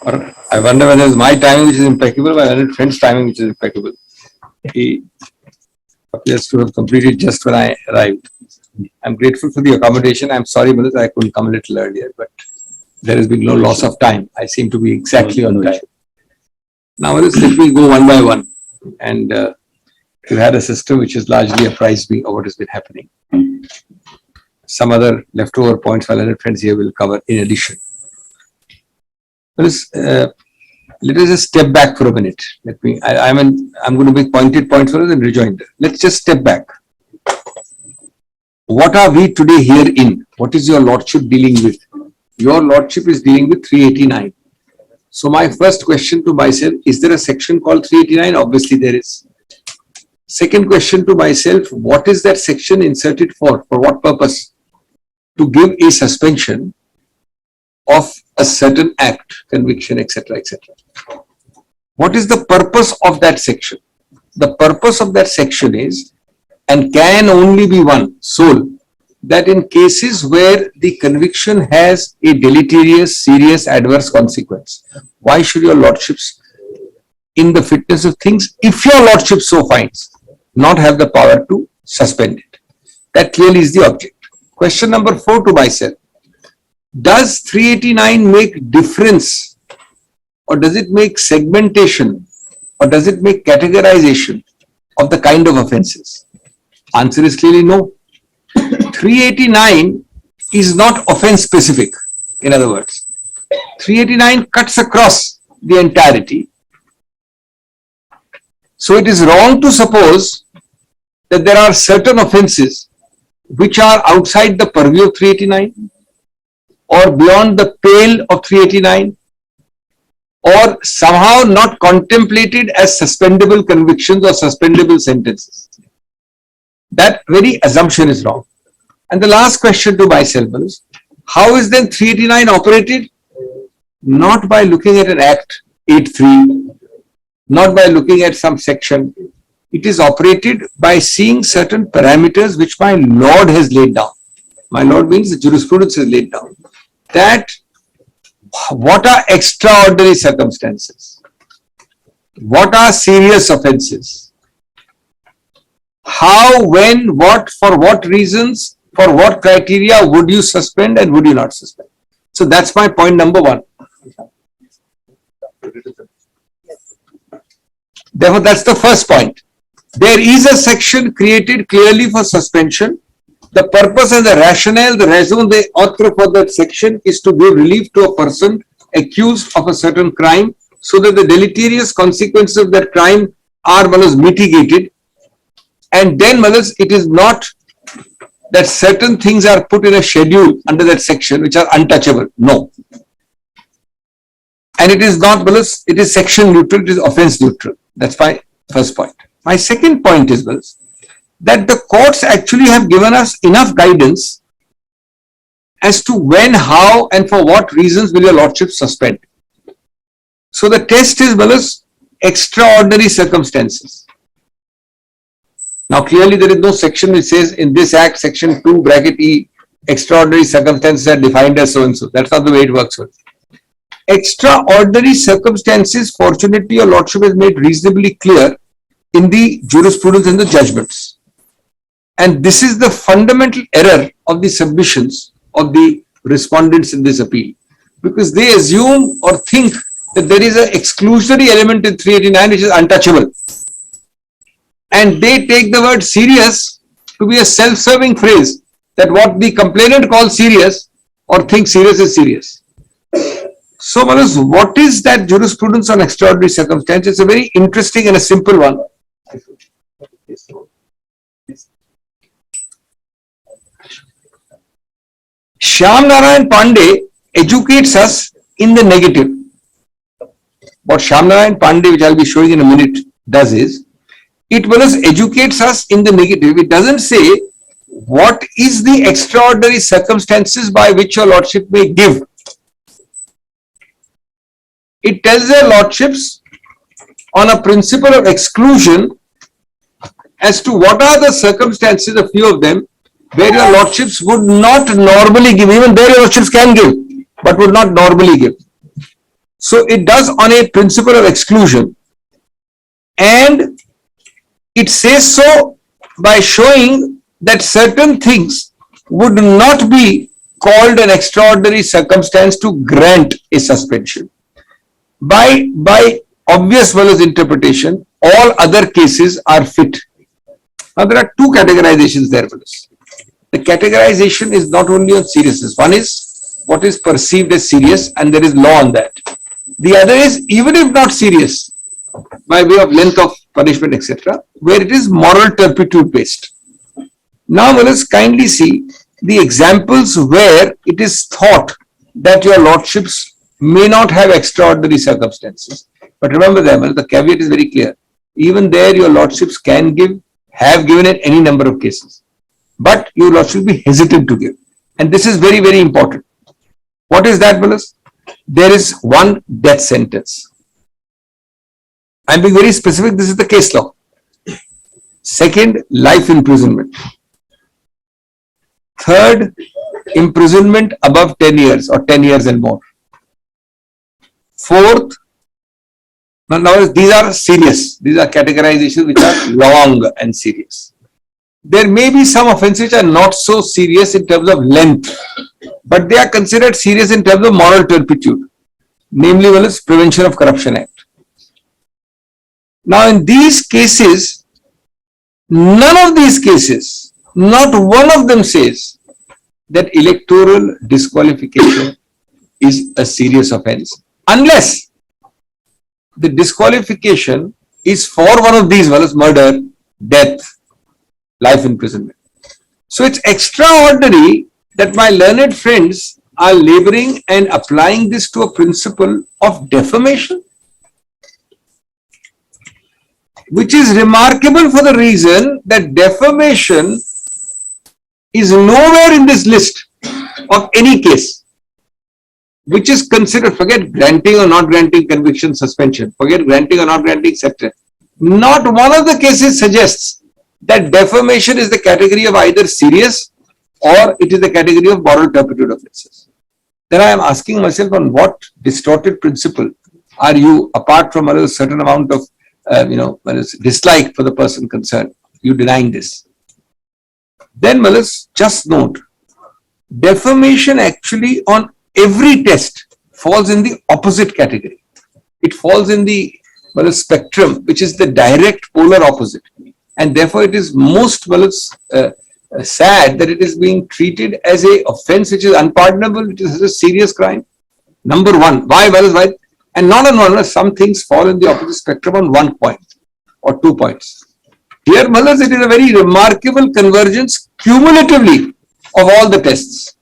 Or I wonder whether it's my timing which is impeccable, or my learned friend's timing which is impeccable. He appears to have completed just when I arrived. I'm grateful for the accommodation. I'm sorry, Melissa, I couldn't come a little earlier, but there has been no loss of time. I seem to be exactly on time. Now, Melissa, let me go one by one. And we've had a system which has largely apprised me of what has been happening. Some other leftover points my learned friends here will cover in addition. Melissa, let us just step back for a minute. I'm going to make pointed points for us and rejoinder. Let's just step back. What are we today here in? What is your lordship dealing with? Your lordship is dealing with 389. So my first question to myself, is there a section called 389? Obviously there is. Second question to myself, what is that section inserted for? For what purpose? To give a suspension of a certain act, conviction, etc., etc. What is the purpose of that section? The purpose of that section is, and can only be one, sole, that in cases where the conviction has a deleterious, serious, adverse consequence, why should your lordships, in the fitness of things, if your lordship so finds, not have the power to suspend it? That clearly is the object. Question number 4 to myself. Does 389 make difference, or does it make segmentation, or does it make categorization of the kind of offences? Answer is clearly no. 389 is not offence specific. In other words, 389 cuts across the entirety. So it is wrong to suppose that there are certain offences which are outside the purview of 389 or beyond the pale of 389 or somehow not contemplated as suspendable convictions or suspendable sentences. That very assumption is wrong. And the last question to myself is, how is then 389 operated? Not by looking at an Act 8.3, not by looking at some section. It is operated by seeing certain parameters which my Lord has laid down. My Lord means the jurisprudence has laid down. That what are extraordinary circumstances? What are serious offences? How, when, what, for what reasons, for what criteria would you suspend and would you not suspend? So that's my point number 1. Therefore, that's the first point. There is a section created clearly for suspension. The purpose and the rationale, the raison d'etre for that section is to give relief to a person accused of a certain crime so that the deleterious consequences of that crime are mitigated. And then, it is not that certain things are put in a schedule under that section which are untouchable. No. And it is not, it is section neutral, it is offence neutral. That's my first point. My second point is, that the courts actually have given us enough guidance as to when, how, and for what reasons will your lordship suspend. So the test is, extraordinary circumstances. Now, clearly, there is no section which says in this act, section 2, bracket E, extraordinary circumstances are defined as so and so. That's not the way it works. Extraordinary circumstances, fortunately, your lordship has made reasonably clear in the jurisprudence and the judgments. And this is the fundamental error of the submissions of the respondents in this appeal, because they assume or think that there is an exclusionary element in 389 which is untouchable. And they take the word serious to be a self-serving phrase, that what the complainant calls serious or thinks serious is serious. So, what is that jurisprudence on extraordinary circumstances? It's a very interesting and a simple one. Shyam Narayan Pandey educates us in the negative. What Shyam Narayan Pandey, which I'll be showing in a minute, does is, it educates us in the negative. It doesn't say what is the extraordinary circumstances by which your lordship may give. It tells their lordships on a principle of exclusion as to what are the circumstances, a few of them, where your lordships would not normally give. Even there your lordships can give, but would not normally give. So it does on a principle of exclusion, and it says so by showing that certain things would not be called an extraordinary circumstance to grant a suspension. By obvious Well's interpretation, all other cases are fit. Now there are two categorizations there, Willis. The categorization is not only on seriousness. One is what is perceived as serious, and there is law on that. The other is even if not serious, by way of length of punishment, etc., where it is moral turpitude based. Now let us kindly see the examples where it is thought that your lordships may not have extraordinary circumstances. But remember that the caveat is very clear. Even there your lordships can give, have given in any number of cases. But your lordship will be hesitant to give. And this is very, very important. What is that, Willis? There is one death sentence. I'm being very specific, this is the case law. Second, life imprisonment. Third, imprisonment above 10 years or 10 years and more. Fourth, now these are serious. These are categorizations which are long and serious. There may be some offenses which are not so serious in terms of length, but they are considered serious in terms of moral turpitude. Namely, Willis, Prevention of Corruption Act. Now, in these cases, none of these cases, not one of them says that electoral disqualification is a serious offense, unless the disqualification is for one of these, well as murder, death, life imprisonment. So it's extraordinary that my learned friends are laboring and applying this to a principle of defamation, which is remarkable for the reason that defamation is nowhere in this list of any case which is considered, forget granting or not granting conviction suspension, forget granting or not granting etc. Not one of the cases suggests that defamation is the category of either serious or it is the category of moral turpitude offences. Then I am asking myself, on what distorted principle are you, apart from a certain amount of dislike for the person concerned, you denying this? Then Malas, just note, defamation actually on every test falls in the opposite category. It falls in the spectrum, which is the direct polar opposite. And therefore it is most sad that it is being treated as a offense which is unpardonable, which is a serious crime. Number one, why? Why? And not on one, some things fall in the opposite spectrum on 1 point or 2 points. Here, Malas, it is a very remarkable convergence cumulatively of all the tests.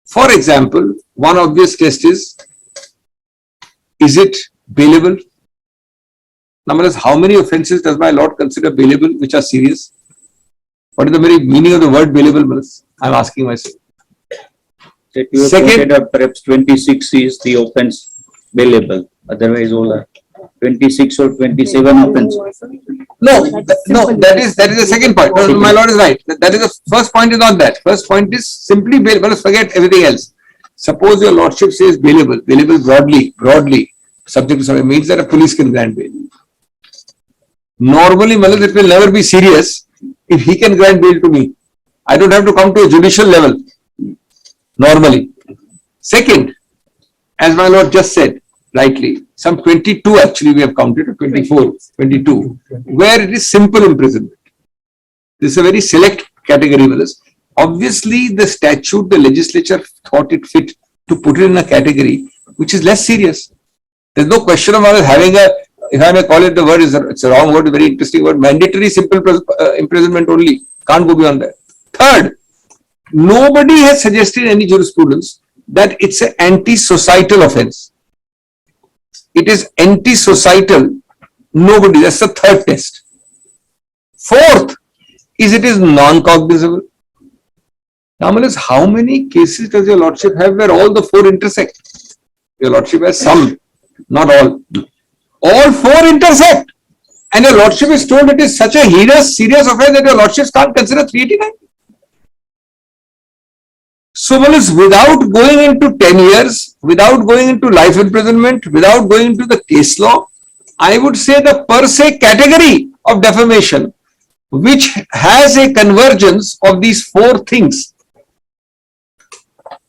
For example, one obvious test is it bailable? Now, Malas, how many offences does my Lord consider bailable which are serious? What is the very meaning of the word bailable, Malas? I am asking myself. That you have pointed out, perhaps 26 is the offence bailable, otherwise all are 26 or 27 offence. No, that is the second point. No, my Lord is right. That is the first point is not that. First point is simply bailable. Forget everything else. Suppose your Lordship says bailable broadly, subject to something, means that a police can grant bail. Normally, Malas, it will never be serious if he can grant bail to me. I don't have to come to a judicial level. Normally. Second, as my Lord just said, rightly, some 22 actually we have counted, or 24, 22, where it is simple imprisonment. This is a very select category with us. Obviously, the statute, the legislature thought it fit to put it in a category which is less serious. There's no question about having a, if I may call it the word, it's a wrong word, a very interesting word, mandatory simple imprisonment only. Can't go beyond that. Third, nobody has suggested any jurisprudence that it's an anti-societal offense. It is anti-societal. Nobody. That's the third test. Fourth is it is non-cognizable. Now, how many cases does your Lordship have where all the four intersect? Your Lordship has some, not all. All four intersect. And your Lordship is told it is such a heinous, serious offense that your Lordships can't consider 389. So, without going into 10 years, without going into life imprisonment, without going into the case law, I would say the per se category of defamation, which has a convergence of these four things,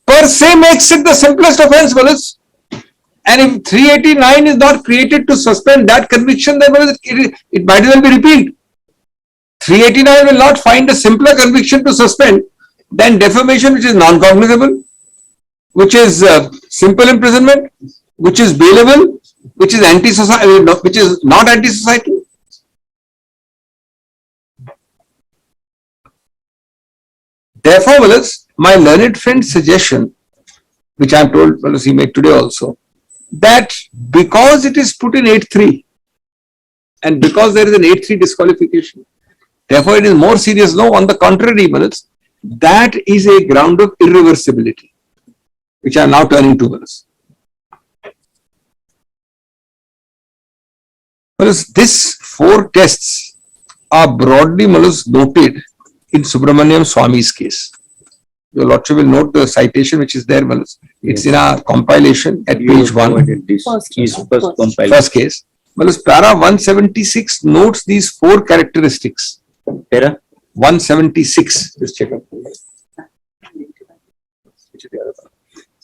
per se makes it the simplest offense, and if 389 is not created to suspend that conviction, then it might as well be repealed. 389 will not find a simpler conviction to suspend than defamation, which is non-cognizable, which is simple imprisonment, which is bailable, which is anti-society, which is not anti-society. Therefore, my learned friend's suggestion, which I am told he made today also, that because it is put in 8.3 and because there is an 8.3 disqualification, therefore it is more serious. No, on the contrary, that is a ground of irreversibility, which I am now turning to. These four tests are broadly noted in Subramaniam Swami's case. Your Lordship will note the citation which is there. It's in our compilation at page 1. First case. Para 176 notes these four characteristics. Para 176. Just check up.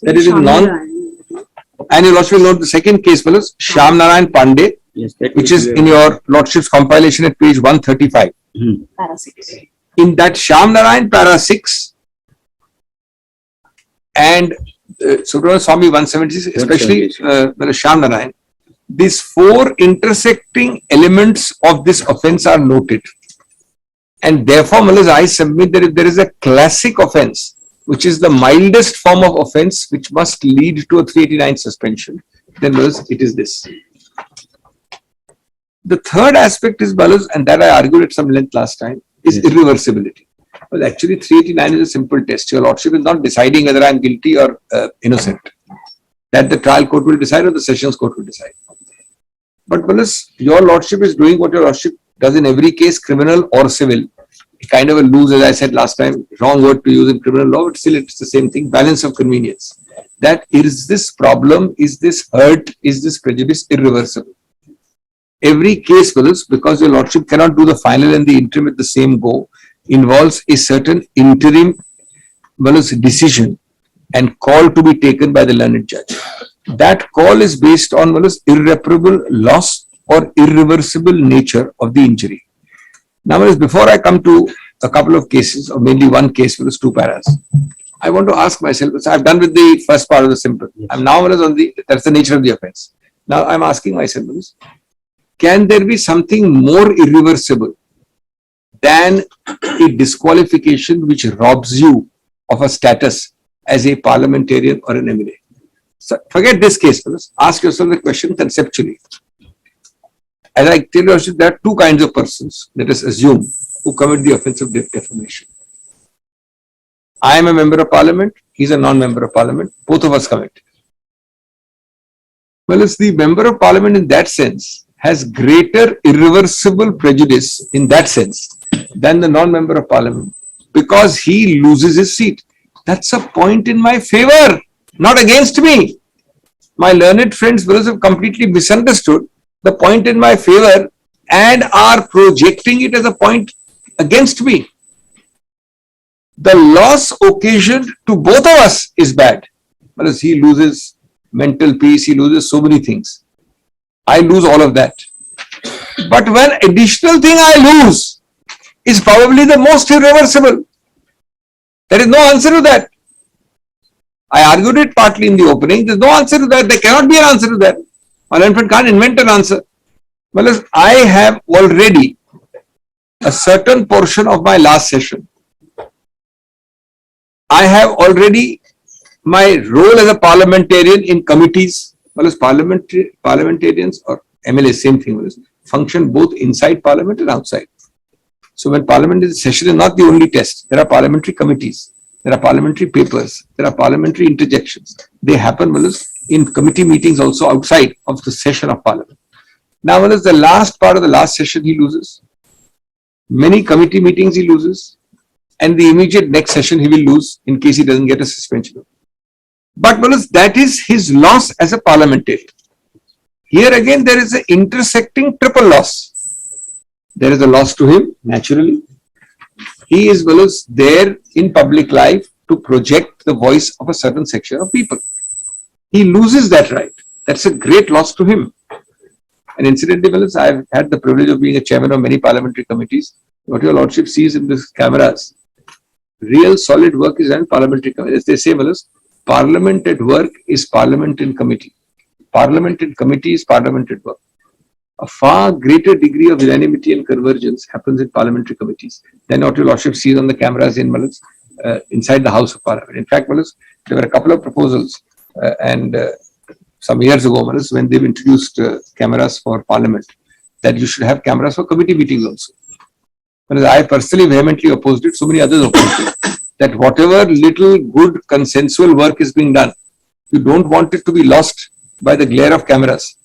That is in non. And your Lordship will note the second case, Shyam Narayan Pandey, yes, which is in your Lordship's compilation at page 135. Para 6. In that Shyam Narayan, para 6, and Subramanian Swami 176, especially Shyam Narayan, these four intersecting elements of this offence are noted. And therefore, I submit that if there is a classic offence, which is the mildest form of offence, which must lead to a 389 suspension, then it is this. The third aspect is, and that I argued at some length last time, is irreversibility. Well, actually, 389 is a simple test. Your Lordship is not deciding whether I am guilty or innocent. That the trial court will decide or the sessions court will decide. But your Lordship is doing what your Lordship does in every case, criminal or civil. Kind of a lose, as I said last time, wrong word to use in criminal law, but still it's the same thing, balance of convenience. That is this problem, is this hurt, is this prejudice irreversible? Every case, because your Lordship cannot do the final and the interim at the same go, involves a certain interim decision and call to be taken by the learned judge. That call is based on irreparable loss or irreversible nature of the injury. Now, before I come to a couple of cases, or mainly one case, 2 paras, I want to ask myself, so I've done with the first part of the simple. I'm now on that's the nature of the offense. Now I'm asking myself, can there be something more irreversible than a disqualification which robs you of a status as a parliamentarian or an MLA? So forget this case, ask yourself the question conceptually. As I tell you, there are two kinds of persons, let us assume, who commit the offence of defamation. I am a member of parliament, he is a non-member of parliament, both of us commit. Well, it's the member of parliament in that sense has greater irreversible prejudice in that sense than the non-member of parliament because he loses his seat. That's a point in my favor, not against me. My learned friends have completely misunderstood the point in my favor and are projecting it as a point against me. The loss occasioned to both of us is bad. Because he loses mental peace, he loses so many things. I lose all of that. But one additional thing I lose is probably the most irreversible. There is no answer to that. I argued it partly in the opening. There is no answer to that. There cannot be an answer to that. My infant can't invent an answer. Well, I have already a certain portion of my last session. I have already my role as a parliamentarian in committees. Well, parliamentarians or MLA, same thing, function both inside parliament and outside. So when parliament is session is not the only test. There are parliamentary committees. There are parliamentary papers. There are parliamentary interjections. They happen in committee meetings also outside of the session of parliament. Now, the last part of the last session he loses. Many committee meetings he loses. and the immediate next session he will lose in case he doesn't get a suspension. But that is his loss as a parliamentarian. Here again there is an intersecting triple loss. There is a loss to him, naturally. He is there in public life to project the voice of a certain section of people. He loses that right. That's a great loss to him. And incidentally, I've had the privilege of being a chairman of many parliamentary committees. What your lordship sees in these cameras, real solid work is done in parliamentary committees. As they say, parliament at work is parliament in committee. Parliament in committee is parliament at work. A far greater degree of unanimity and convergence happens in parliamentary committees than what your lordship sees on the cameras in inside the House of Parliament. In fact, there were a couple of proposals some years ago, when they've introduced cameras for Parliament, that you should have cameras for committee meetings also. I personally vehemently opposed it, so many others opposed it, that whatever little good consensual work is being done, you don't want it to be lost by the glare of cameras.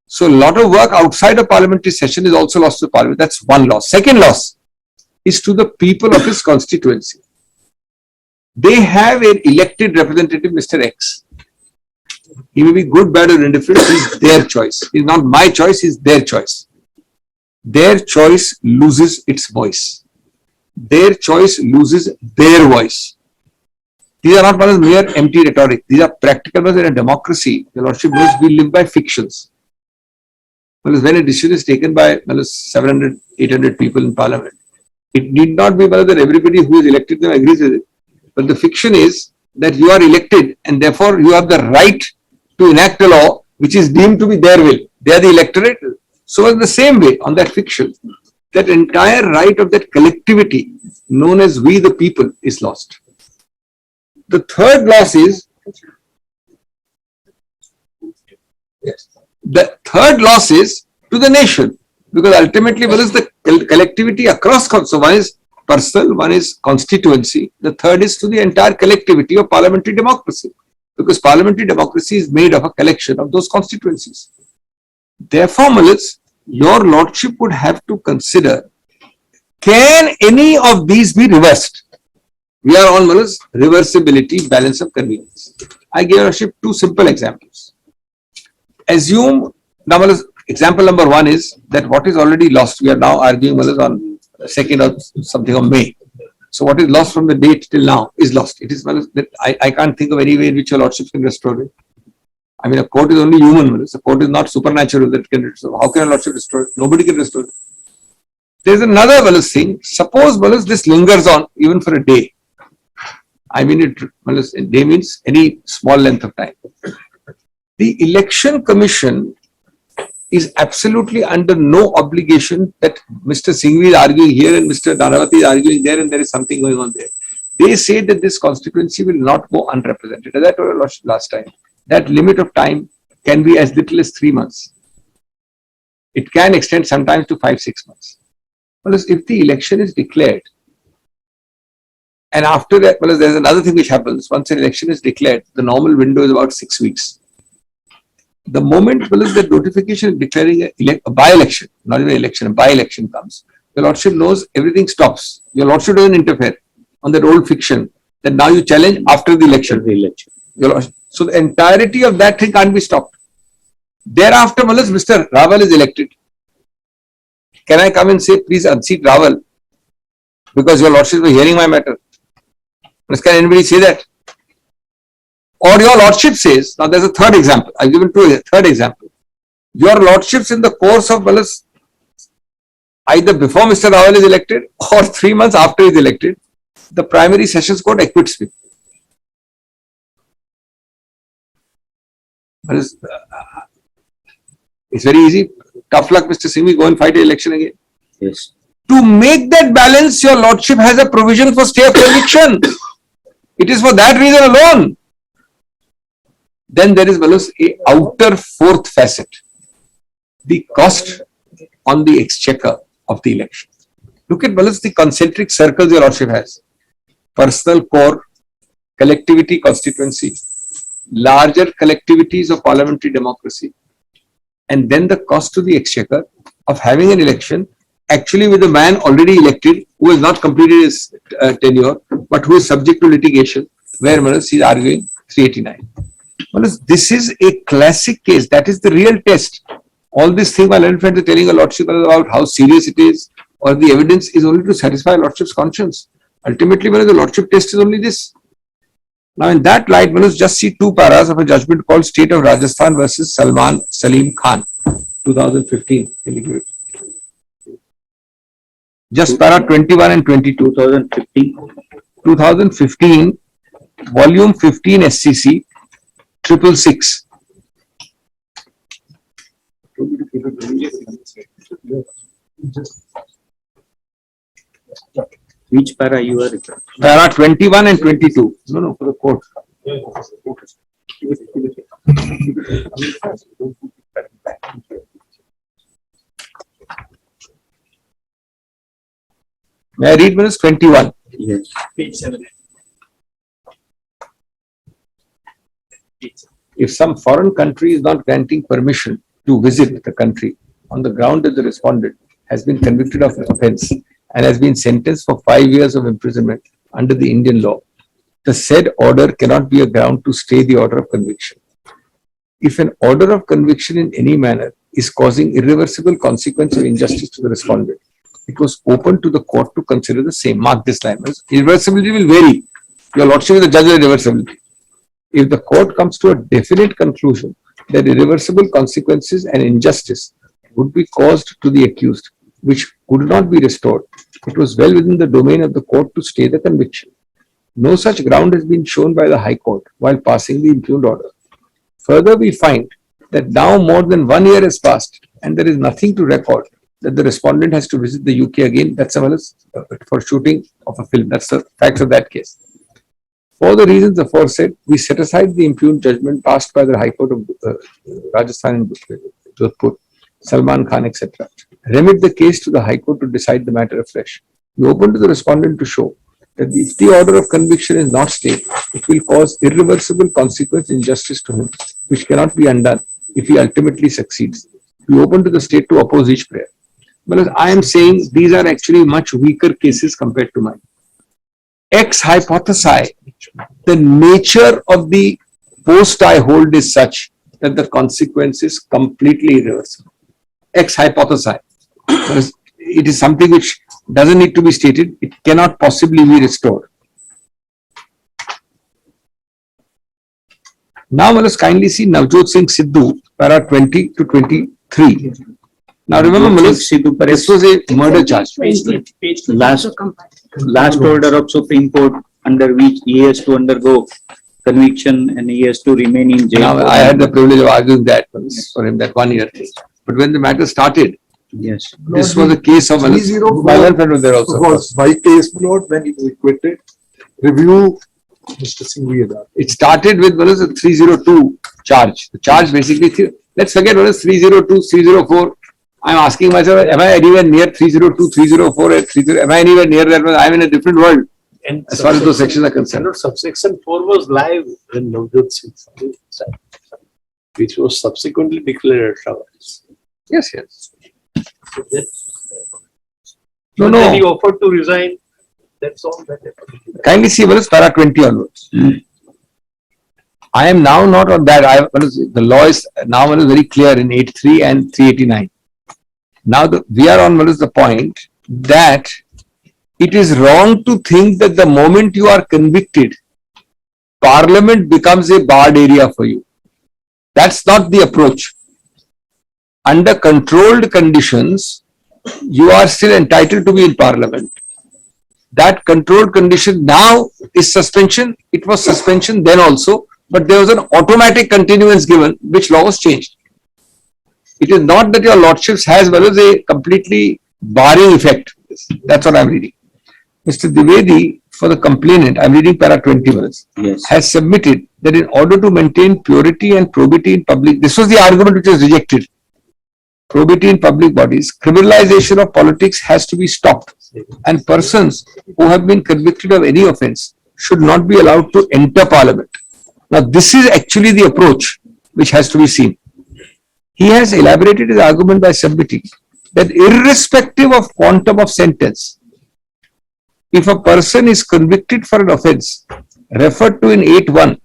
So a lot of work outside a parliamentary session is also lost to Parliament. That's one loss. Second loss is to the people of his constituency. They have an elected representative, Mr. X. He may be good, bad or indifferent, it's their choice. It's not my choice, it's their choice. Their choice loses its voice. Their choice loses their voice. These are not mere empty rhetoric. These are practical. In a democracy, the lordship knows we live by fictions. When a decision is taken by 700, 800 people in Parliament, it need not be that everybody who is elected them agrees with it. But the fiction is that you are elected and therefore you have the right to enact a law which is deemed to be their will. They are the electorate. So in the same way, on that fiction, that entire right of that collectivity known as we the people is lost. The third loss is, the third loss is to the nation, because ultimately what is the collectivity across, so one is personal, one is constituency, the third is to the entire collectivity of parliamentary democracy, because parliamentary democracy is made of a collection of those constituencies. Therefore, your lordship would have to consider, can any of these be reversed? We are on reversibility, balance of convenience. I give your lordship two simple examples. Assume, now example number one is that what is already lost, we are now arguing on 2nd or something of May. So what is lost from the date till now is lost. It is that I can't think of any way in which your lordship can restore it. I mean, a court is only human. A court is not supernatural that can restore. How can a lordship restore it? Nobody can restore it. There is another thing. Suppose this lingers on even for a day. I mean, a day means any small length of time. The election commission is absolutely under no obligation that Mr. Sighvi is arguing here and Mr. Nanavaty is arguing there and there is something going on there. They say that this constituency will not go unrepresented. As I told you last time, that limit of time can be as little as 3 months. It can extend sometimes to 5-6 months. If the election is declared, and after that, there's another thing which happens. Once an election is declared, the normal window is about 6 weeks. The moment the notification declaring a by-election, not even election, a by-election comes, your lordship knows everything stops. Your lordship doesn't interfere on that old fiction that now you challenge after the election. Your lordship. So the entirety of that thing can't be stopped. Thereafter, Mr. Rahul is elected. Can I come and say, please unseat Rahul because your lordship was hearing my matter? Can anybody say that? Or your lordship says, now there's a third example. I've given a third example. Your lordships in the course of either before Mr. Rahul is elected or 3 months after he is elected, the primary sessions court acquits me. It's very easy. Tough luck, Mr. Sighvi, go and fight an election again. Yes. To make that balance, your lordship has a provision for stay of conviction. It is for that reason alone. Then there is a outer fourth facet, the cost on the exchequer of the election. Look at the concentric circles your lordship has. Personal core, collectivity constituency, larger collectivities of parliamentary democracy, and then the cost to the exchequer of having an election actually with a man already elected who has not completed his tenure, but who is subject to litigation, where Manas is arguing 389. Manas, this is a classic case. That is the real test. All this thing my learned friends are telling a lordship about how serious it is, or the evidence is only to satisfy lordship's conscience. Ultimately, Manas, the lordship test is only this. Now, in that light, Manas, just see two paras of a judgment called State of Rajasthan versus Salim Khan, 2015. Just para 21 and 22. 2015, volume 15 SCC, 666. Which para you are referring? Para 21 and 22. No, for the court. May I read minus 21? Yes. Page 7. If some foreign country is not granting permission to visit the country on the ground that the respondent has been convicted of an offence and has been sentenced for 5 years of imprisonment under the Indian law, the said order cannot be a ground to stay the order of conviction. If an order of conviction in any manner is causing irreversible consequence of injustice to the respondent, it was open to the court to consider the same. Mark this line. Irreversibility will vary. Your lordship is the judge of irreversibility. If the court comes to a definite conclusion that irreversible consequences and injustice would be caused to the accused, which could not be restored, it was well within the domain of the court to stay the conviction. No such ground has been shown by the High Court while passing the impugned order. Further, we find that now more than 1 year has passed and there is nothing to record that the respondent has to visit the UK again. That's for shooting of a film. That's the facts of that case. For the reasons aforesaid, we set aside the impugned judgment passed by the High Court of Rajasthan and Jodhpur, Salman Khan, etc. Remit the case to the High Court to decide the matter afresh. We open to the respondent to show that if the order of conviction is not stayed, it will cause irreversible consequence injustice to him, which cannot be undone if he ultimately succeeds. We open to the state to oppose each prayer. But I am saying these are actually much weaker cases compared to mine. Ex hypothesi, the nature of the post I hold is such that the consequence is completely irreversible. Ex hypothesi. It is something which doesn't need to be stated. It cannot possibly be restored. Now let us kindly see Navjot Singh Sidhu, para 20 to 23. Now remember, Sidhu, this was a murder charge. Last order of Supreme Court under which he has to undergo conviction and he has to remain in jail. Now I had the privilege of arguing that for him, that 1 year thing. But when the matter started, yes, this was a case of my friend was there also. Was by case note when he was acquitted. Review Mr. Singhvi. It started with what is a 302 charge. The charge basically, let's forget what is 302, 304. I'm asking myself, am I anywhere near 302, 304, and 30? Am I anywhere near that? I'm in a different world And as far as those sections are concerned. subsection 4 was live when Navjot Singh Sidhu died, which was subsequently declared otherwise. Yes, yes. So that- No, Then he no. offered to resign. That's all that happened. Kindly see what is para 20 onwards. I am now not on that. The law is now very clear in 83 and 389. Now we are on what is the point that it is wrong to think that the moment you are convicted, Parliament becomes a barred area for you. That's not the approach. Under controlled conditions, you are still entitled to be in Parliament. That controlled condition now is suspension. It was suspension then also, but there was an automatic continuance given, which law was changed. It is not that your lordships has a completely barring effect. That's what I'm reading. Mr. Dwivedi, for the complainant, I'm reading para 20 minutes, yes, has submitted that in order to maintain purity and probity in public, this was the argument which was rejected. Probity in public bodies, criminalization of politics has to be stopped, and persons who have been convicted of any offence should not be allowed to enter Parliament. Now, this is actually the approach which has to be seen. He has elaborated his argument by submitting that irrespective of quantum of sentence, if a person is convicted for an offence referred to in 8.1,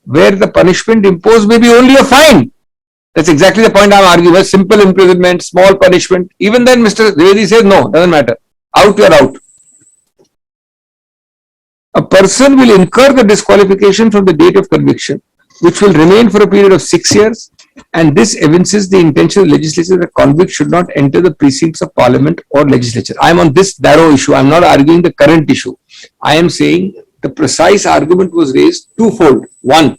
where the punishment imposed may be only a fine. That's exactly the point I'm arguing. A simple imprisonment, small punishment. Even then, Mr. Dwivedi says, no, doesn't matter. Out, you're out. A person will incur the disqualification from the date of conviction, which will remain for a period of 6 years, and this evinces the intention of the legislature that convict should not enter the precincts of parliament or legislature. I am on this narrow issue. I am not arguing the current issue. I am saying the precise argument was raised twofold. One,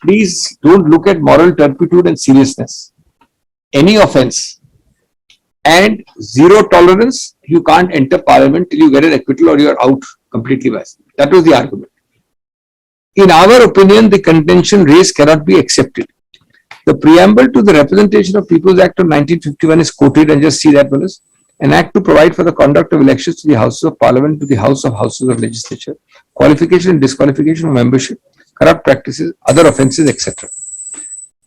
please don't look at moral turpitude and seriousness. Any offence and zero tolerance, you can't enter parliament till you get an acquittal or you're out completely. That was the argument. In our opinion, the contention raised cannot be accepted. The preamble to the Representation of People's Act of 1951 is quoted, and just see that one is an act to provide for the conduct of elections to the Houses of Parliament, to the House of Houses of Legislature, qualification and disqualification of membership, corrupt practices, other offences, etc.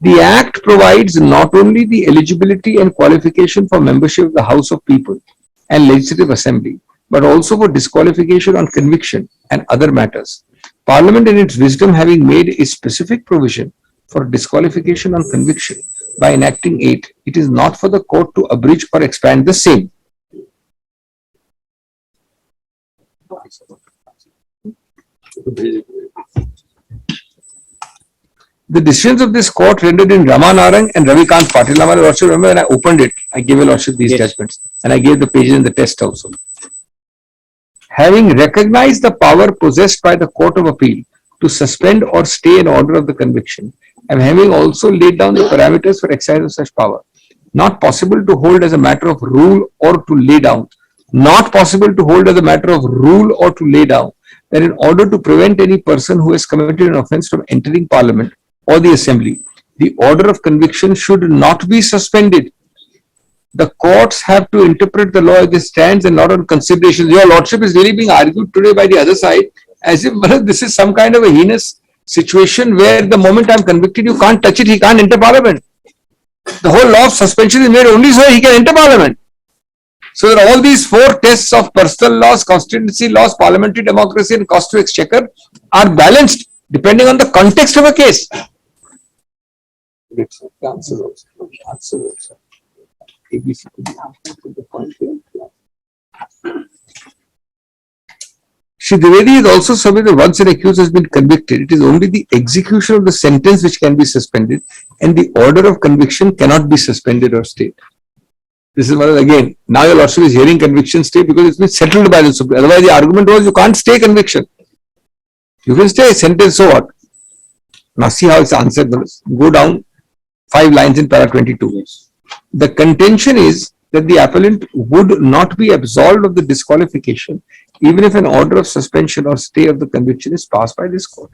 The Act provides not only the eligibility and qualification for membership of the House of People and Legislative Assembly, but also for disqualification on conviction and other matters. Parliament in its wisdom having made a specific provision for disqualification on conviction by enacting 8, it is not for the court to abridge or expand the same. The decisions of this court rendered in Ramanarang and Ravikant Patil. Now, my lordship, remember when I opened it, I gave a lordship these judgments, and I gave the pages in the test also. Having recognized the power possessed by the Court of Appeal to suspend or stay an order of the conviction, and having also laid down the parameters for exercise of such power, not possible to hold as a matter of rule or to lay down, not possible to hold as a matter of rule or to lay down, that in order to prevent any person who has committed an offence from entering Parliament or the Assembly, the order of conviction should not be suspended. The courts have to interpret the law as it stands and not on considerations. Your lordship is really being argued today by the other side as if this is some kind of a heinous situation where the moment I'm convicted, you can't touch it, he can't enter Parliament. The whole law of suspension is made only so he can enter Parliament. So that all these 4 tests of personal laws, constituency laws, parliamentary democracy and cost to exchequer are balanced depending on the context of a case. Answer also. ABC could be answered to the point here. Shri Dwivedi is also submitted once an accused has been convicted, it is only the execution of the sentence which can be suspended, and the order of conviction cannot be suspended or stayed. This is one again. Now your lordship is hearing conviction stay because it's been settled by the Supreme. Otherwise, the argument was you can't stay conviction. You can stay a sentence, so what? Now see how it's answered. Go down 5 lines in para 22. The contention is that the appellant would not be absolved of the disqualification even if an order of suspension or stay of the conviction is passed by this court.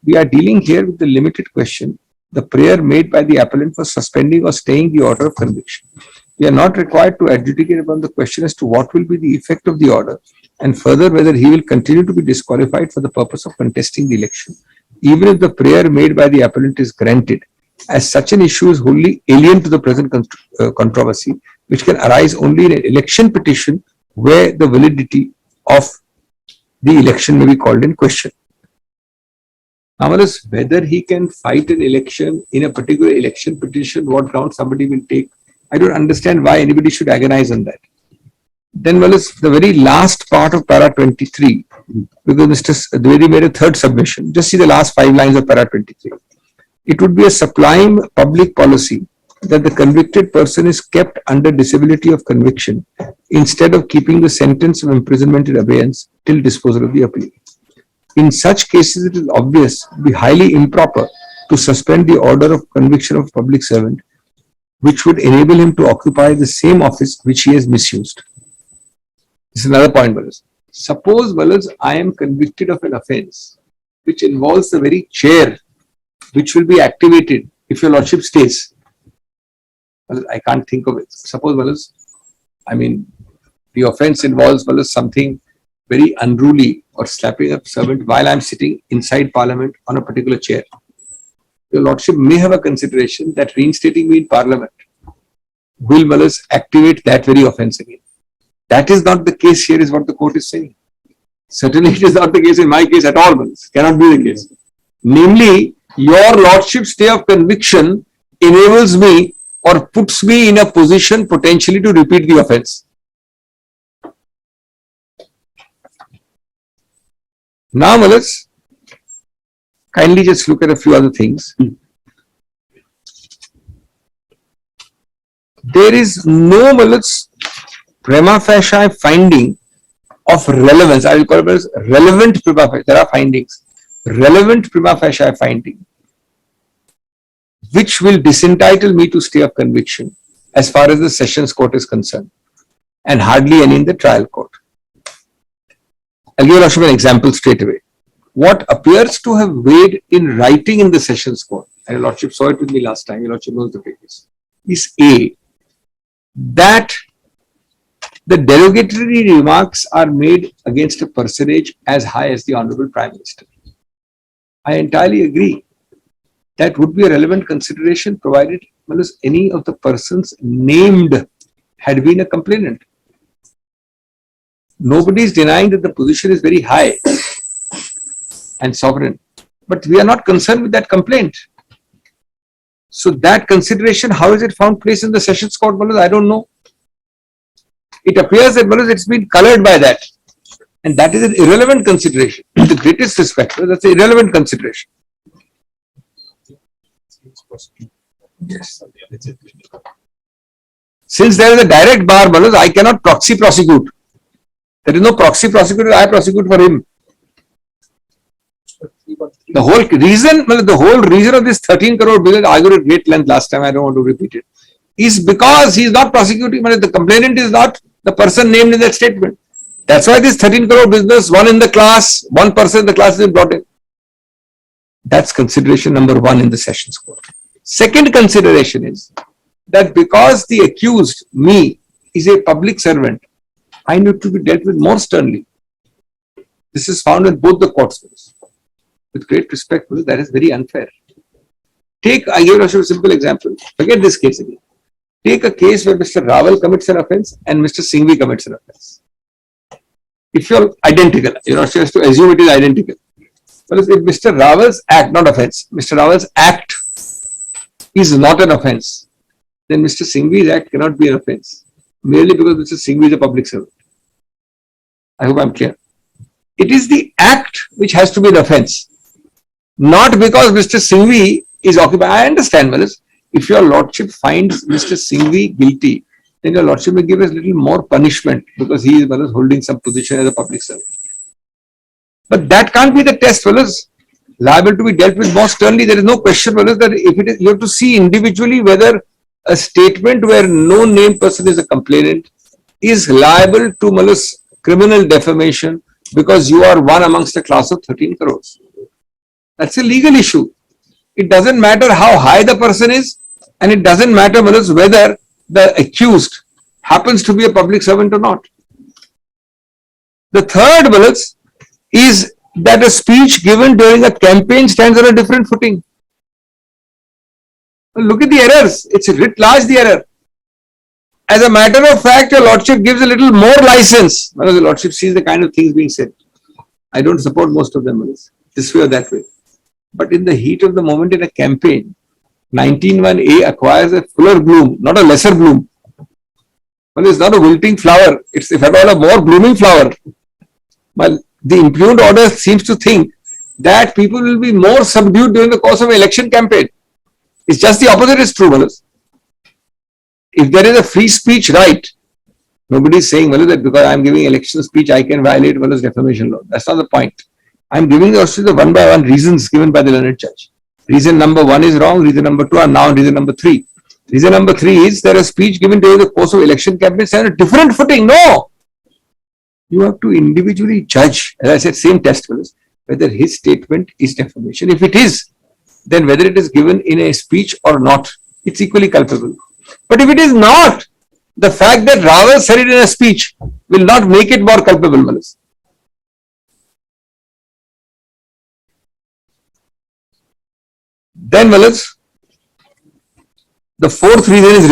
We are dealing here with the limited question, the prayer made by the appellant for suspending or staying the order of conviction. We are not required to adjudicate upon the question as to what will be the effect of the order and further whether he will continue to be disqualified for the purpose of contesting the election, even if the prayer made by the appellant is granted, as such an issue is wholly alien to the present controversy, which can arise only in an election petition where the validity of the election may be called in question. Now, whether he can fight an election in a particular election petition, what ground somebody will take, I don't understand why anybody should agonize on that. Then, the very last part of para 23, because Mr. Dwivedi made a third submission. Just see the last 5 lines of para 23. It would be a sublime public policy that the convicted person is kept under disability of conviction instead of keeping the sentence of imprisonment in abeyance till disposal of the appeal. In such cases, it is obvious to be highly improper to suspend the order of conviction of a public servant, which would enable him to occupy the same office which he has misused. This is another point, Wallace. Suppose, Wallace, I am convicted of an offence which involves the very chair which will be activated if your lordship stays. Well, I can't think of it. Suppose, Wallace, the offence involves, Wallace, something very unruly or slapping a servant while I'm sitting inside Parliament on a particular chair. Your lordship may have a consideration that reinstating me in Parliament will, activate that very offence again. That is not the case here, is what the court is saying. Certainly it is not the case in my case at all, Manas. Cannot be the case. Namely, your lordship stay of conviction enables me or puts me in a position potentially to repeat the offence. Now, Manas, kindly just look at a few other things. There is no, Manas, prima facie finding of relevance. I will call it as relevant prima facie. There are findings. Relevant prima facie finding, which will disentitle me to stay of conviction as far as the Sessions Court is concerned, and hardly any in the trial court. I'll give you an example straight away. What appears to have weighed in writing in the Sessions Court, and your Lordship saw it with me last time, your Lordship knows the case, is A, that the derogatory remarks are made against a personage as high as the Honorable Prime Minister. I entirely agree. That would be a relevant consideration provided any of the persons named had been a complainant. Nobody is denying that the position is very high and sovereign, but we are not concerned with that complaint. So that consideration, how is it found place in the Sessions Court, I don't know. It appears that it's been colored by that, and that is an irrelevant consideration. With the greatest respect, that's an irrelevant consideration. Yes. Since there is a direct bar, I cannot proxy prosecute. There is no proxy prosecutor, I prosecute for him. The whole reason of this 13 crore bill, I argued at great length last time, I don't want to repeat it, is because he is not prosecuting, the complainant is not the person named in that statement. That's why this 13 crore business, one in the class, one person in the class is brought in. That's consideration number one in the Sessions Court. Second consideration is that because the accused, me, is a public servant, I need to be dealt with more sternly. This is found in both the courts. With great respect, that is very unfair. I give you a simple example. Forget this case again. Take a case where Mr. Rahul commits an offence and Mr. Sighvi commits an offence. If you're identical, you're not supposed to assume it is identical. But if Mr. Rahul's act, not offence, Mr. Rahul's act is not an offence, then Mr. Sighvi's act cannot be an offence, merely because Mr. Sighvi is a public servant. I hope I'm clear. It is the act which has to be an offence, not because Mr. Sighvi is occupied. I understand, Manas. If your Lordship finds Mr. Sighvi guilty, then your Lordship may give us a little more punishment because he is holding some position as a public servant. But that can't be the test, fellas. Liable to be dealt with more sternly. There is no question, fellas, that if it is, you have to see individually whether a statement where no named person is a complainant is liable to criminal defamation because you are one amongst a class of 13 crores. That's a legal issue. It doesn't matter how high the person is, and it doesn't matter whether the accused happens to be a public servant or not. The third, is that a speech given during a campaign stands on a different footing. Look at the errors. It's writ large, the error. As a matter of fact, your Lordship gives a little more license. The Lordship sees the kind of things being said. I don't support most of them, this way or that way. But in the heat of the moment in a campaign, 19(1)A acquires a fuller bloom, not a lesser bloom. It's not a wilting flower. It's, if at all, a more blooming flower. Well, the impugned order seems to think that people will be more subdued during the course of an election campaign. It's just the opposite is true, Manas. If there is a free speech right, nobody is saying, that because I am giving election speech, I can violate defamation law. That's not the point. I am giving also the one by one reasons given by the learned judge. Reason number 1 is wrong, reason number 2 and now reason number 3. Reason number 3 is there a speech given during the course of election campaign on a different footing. No! You have to individually judge, as I said, same test, whether his statement is defamation. If it is, then whether it is given in a speech or not, it's equally culpable. But if it is not, the fact that Rahul said it in a speech will not make it more culpable, Manas. Then, Manas, the fourth reason is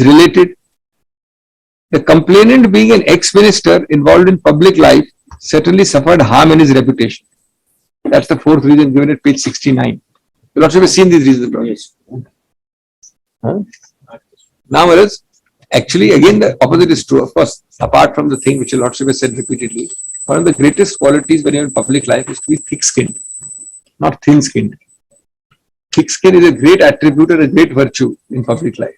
related. The complainant being an ex-minister involved in public life certainly suffered harm in his reputation. That's the fourth reason given at page 69. You Lordship has seen these reasons. Yes. Now, whereas, actually, again, the opposite is true. Of course, apart from the thing which the Lordship has said repeatedly, one of the greatest qualities when you're in public life is to be thick-skinned, not thin-skinned. Thick skin is a great attribute and a great virtue in public life.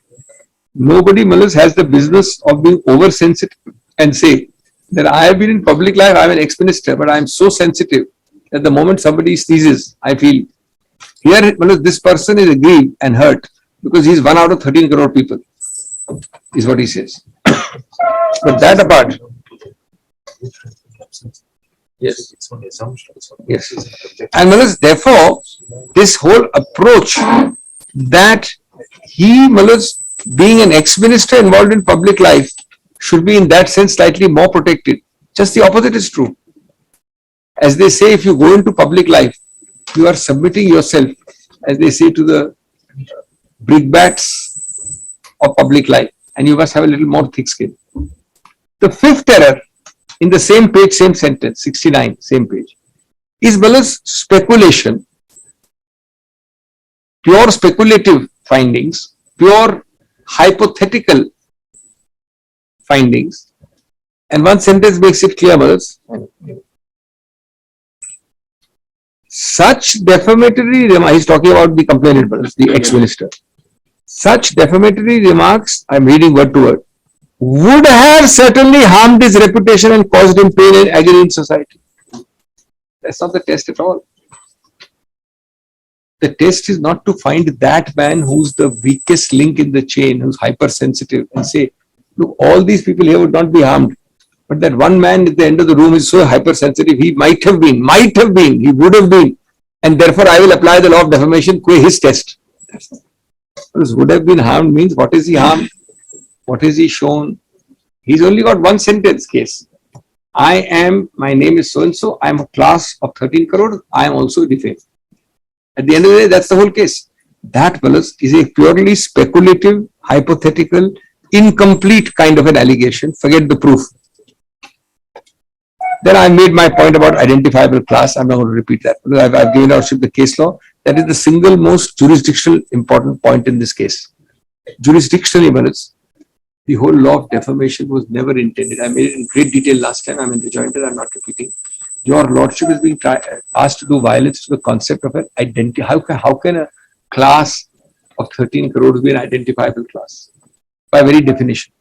Nobody, Malas, has the business of being oversensitive and say that I have been in public life, I'm an ex-minister, but I'm so sensitive that the moment somebody sneezes, I feel here, Malas, this person is aggrieved and hurt because he's 1 out of 13 crore people, is what he says. But that apart, yes. It's only assumptions. Yes. And Malas, therefore, this whole approach that he, Malas, being an ex-minister involved in public life, should be in that sense slightly more protected. Just the opposite is true. As they say, if you go into public life, you are submitting yourself, as they say, to the brickbats of public life, and you must have a little more thick skin. The fifth error, in the same page, same sentence, 69, same page, is Malas speculation, pure speculative findings, pure hypothetical findings, and one sentence makes it clear, Malas. Such defamatory remarks, he's talking about the complainant, Malas, the ex-minister. Such defamatory remarks, I'm reading word to word, would have certainly harmed his reputation and caused him pain and agony in society. That's not the test at all. The test is not to find that man who's the weakest link in the chain, who's hypersensitive, and say, look, all these people here would not be harmed. But that one man at the end of the room is so hypersensitive, he might have been, he would have been. And therefore, I will apply the law of defamation, his test. Because would have been harmed means, what is he harmed? What has he shown? He's only got one sentence case. My name is so-and-so, I am a class of 13 crore, I am also defamed. At the end of the day, that's the whole case. That, Malas, is a purely speculative, hypothetical, incomplete kind of an allegation. Forget the proof. Then I made my point about identifiable class. I'm not going to repeat that. I've given out the case law. That is the single most jurisdictional important point in this case. Jurisdictionally, Malas, the whole law of defamation was never intended. I made it in great detail last time. I'm in the jointer. I'm not repeating. Your Lordship is being asked to do violence to the concept of an identity. How can a class of 13 crores be an identifiable class? By very definition.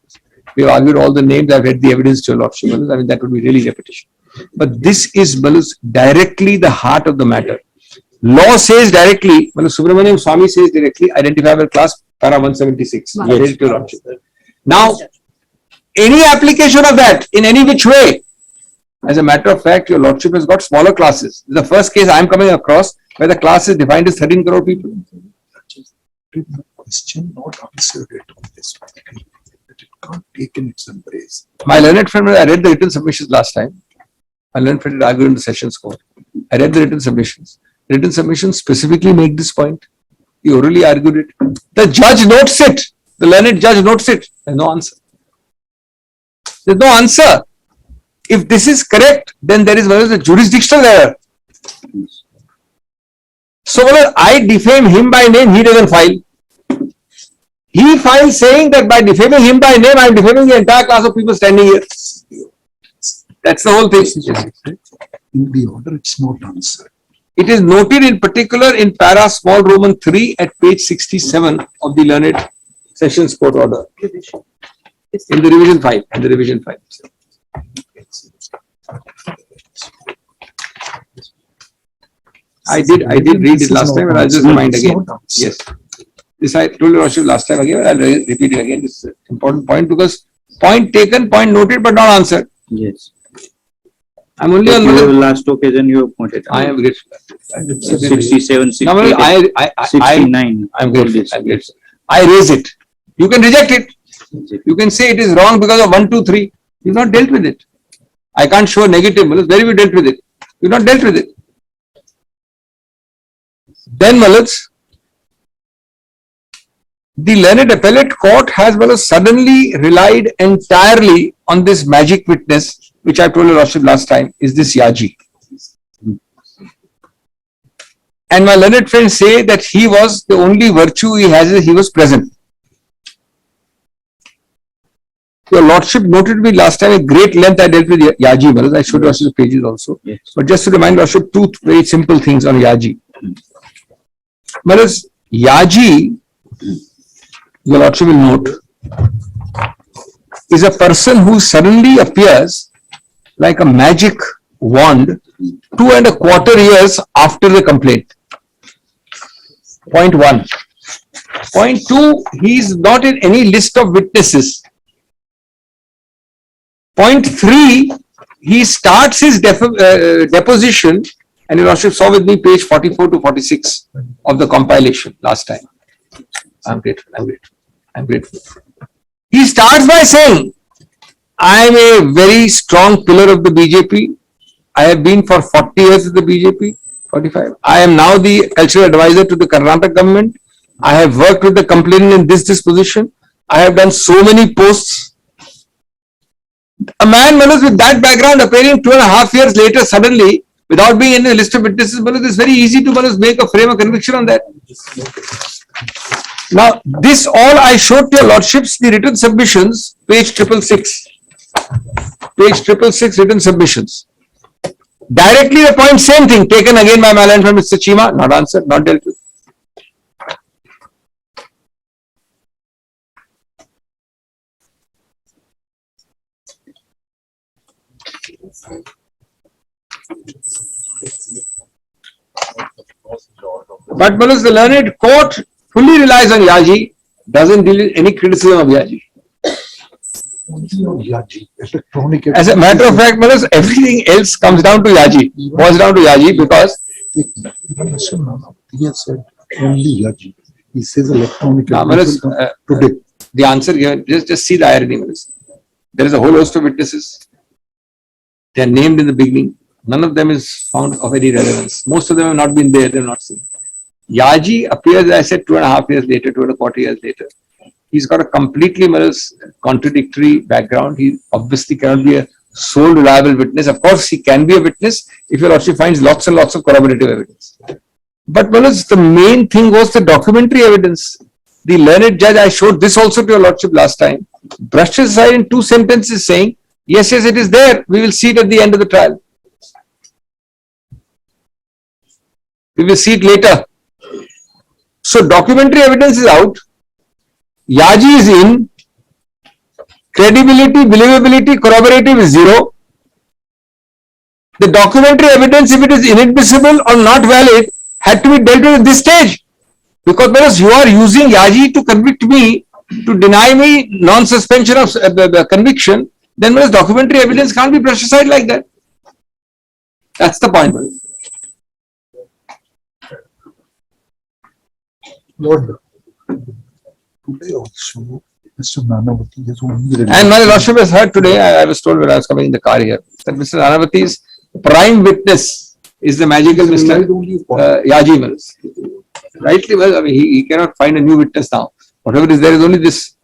We have argued all the names. I've read the evidence to your Lordship. I mean, that would be really repetition. But this is, Malas, directly the heart of the matter. Law says directly, Malas, Subramaniam Swami says directly, identifiable class, para 176. I read it to your Lordship. Now, any application of that in any which way, as a matter of fact, your Lordship has got smaller classes. This is the first case I am coming across where the class is defined as 13 crore people. Question not answered it on this one. That it can't take in its embrace. My learned friend, I read the written submissions last time. My learned friend argued in the sessions court. I read the written submissions. The written submissions specifically make this point. He orally argued it. The judge notes it. The learned judge notes it. There's no answer. There's no answer. If this is correct, then there is a jurisdictional error. So whether I defame him by name, he doesn't file. He files saying that by defaming him by name, I am defaming the entire class of people standing here. That's the whole thing. In the order, it's not answered. It is noted in particular in para small Roman 3 at page 67 of the learned sessions court order. In the revision 5. In the revision 5. I did read it last time, and I'll just remind again. Yes. This I told you last time again, I'll repeat it again. This is an important point because point taken, point noted, but not answered. Yes. I'm only on the last occasion you have pointed out. I am grateful. 67, 68, No, 69. I'm grateful. I'm grateful. I raise it. You can reject it. You can say it is wrong because of 1, 2, 3. You've not dealt with it. I can't show negative. Where we dealt with it? You've not dealt with it. Then, Malas, the learned appellate court has suddenly relied entirely on this magic witness which I told your lordship last time, is this Yaji. And my learned friends say that he was, the only virtue he has is he was present. Your lordship noted me last time at great length I dealt with Yaji. I showed you the pages also. Yes. But just to remind lordship, two very simple things on Yaji. Whereas Yaji, your lordship will note, is a person who suddenly appears like a magic wand 2.25 years after the complaint. Point 1. Point 2, he is not in any list of witnesses. Point 3, he starts his deposition, and your lordship saw with me page 44 to 46 of the compilation last time. I'm grateful, I'm grateful, I'm grateful. He starts by saying, I am a very strong pillar of the BJP. I have been for 40 years with the BJP, 45. I am now the cultural advisor to the Karnataka government. I have worked with the complainant in this disposition. I have done so many posts. A man, Manoj, with that background appearing 2.5 years later suddenly, without being in the list of witnesses, Manoj, it's very easy to, Manoj, make a frame of conviction on that. Now, this all I showed to your lordships, the written submissions, page 666. Page 666, written submissions. Directly the point, same thing, taken again by my land from Mr. Chima, not answered, not dealt with. But Manoj, the learned court fully relies on Yaji, doesn't deal with any criticism of Yaji. Yaji, electronic. As a matter of fact, Manoj, everything else comes down to Yaji, boils down to Yaji, because He has said only Yaji. He says electronic. Manoj, Today. the answer given, just see the irony, Manoj. There is a whole host of witnesses. They are named in the beginning. None of them is found of any relevance. Most of them have not been there, they have not seen. Yaji appears, as I said, 2.5 years later, 2.25 years later. He's got a completely contradictory background. He obviously cannot be a sole reliable witness. Of course, he can be a witness if your lordship finds lots and lots of corroborative evidence. But Manoj, the main thing was the documentary evidence. The learned judge, I showed this also to your lordship last time, brushed aside in 2 sentences saying, yes, it is there. We will see it at the end of the trial. We will see it later. So documentary evidence is out. Yaji is in. Credibility, believability, corroborative is 0. The documentary evidence, if it is inadmissible or not valid, had to be dealt with at this stage. Because you are using Yaji to convict me, to deny me non-suspension of conviction, then documentary evidence can't be brushed aside like that. That's the point. Lord, today also, Mr. Nanavaty has only. And my lordship has heard today, I was told when I was coming in the car here, that Mr. Nanavaty's prime witness is the magical Mr. Yaji. Rightly, well, I mean, he cannot find a new witness now. Whatever is there is only this.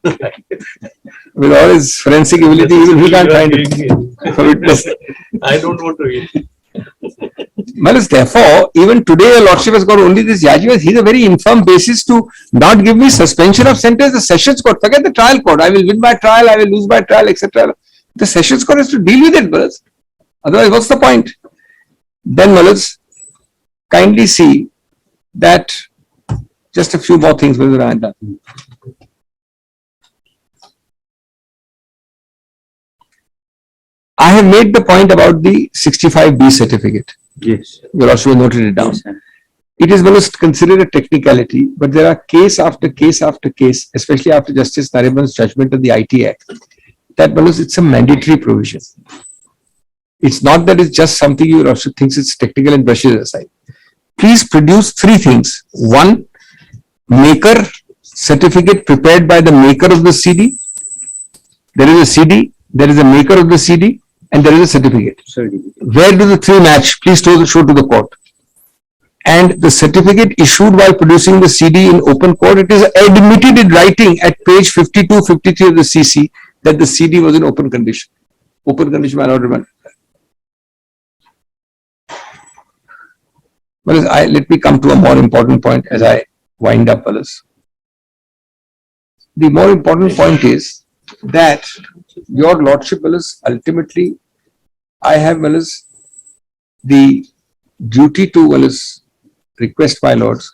With all his forensic ability, even he can't find a witness. I don't want to read. Therefore, even today, your lordship has got only this Yaji. He's a very infirm basis to not give me suspension of sentence. The sessions court, forget the trial court. I will win by trial, I will lose by trial, etc. The sessions court has to deal with it, brothers. Otherwise, what's the point? Then, Malas, kindly see that just a few more things will be done. I have made the point about the 65B certificate. Yes. You also noted it down. Yes, sir. It is considered a technicality, but there are case after case after case, especially after Justice Nariman's judgment of the IT Act, that it's a mandatory provision. It's not that it's just something you also thinks it's technical and brushes aside. Please produce 3 things. 1, maker certificate prepared by the maker of the CD. There is a CD, there is a maker of the CD, and there is a certificate. Where do the 3 match? Please show to the court. And the certificate issued while producing the CD in open court, it is admitted in writing at page 52, 53 of the CC that the CD was in open condition. open condition minority remand. Well, let me come to a more important point as I wind up, fellas. The more important point is that your lordship, fellas, ultimately, I have, fellas, the duty to, fellas, request my lords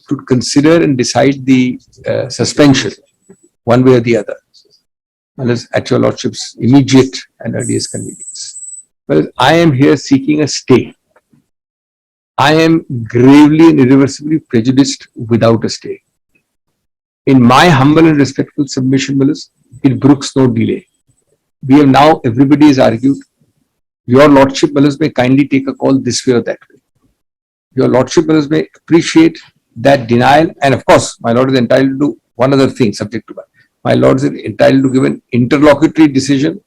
to consider and decide the suspension one way or the other, fellas, at your lordship's immediate and earliest convenience. Well, I am here seeking a stay. I am gravely and irreversibly prejudiced without a stay. In my humble and respectful submission, fellas, it brooks no delay. We have now, everybody has argued. Your lordship, fellas, may kindly take a call this way or that way. Your lordship, fellas, may appreciate that denial, and of course, my lord is entitled to one other thing subject to that. My lord is entitled to give an interlocutory decision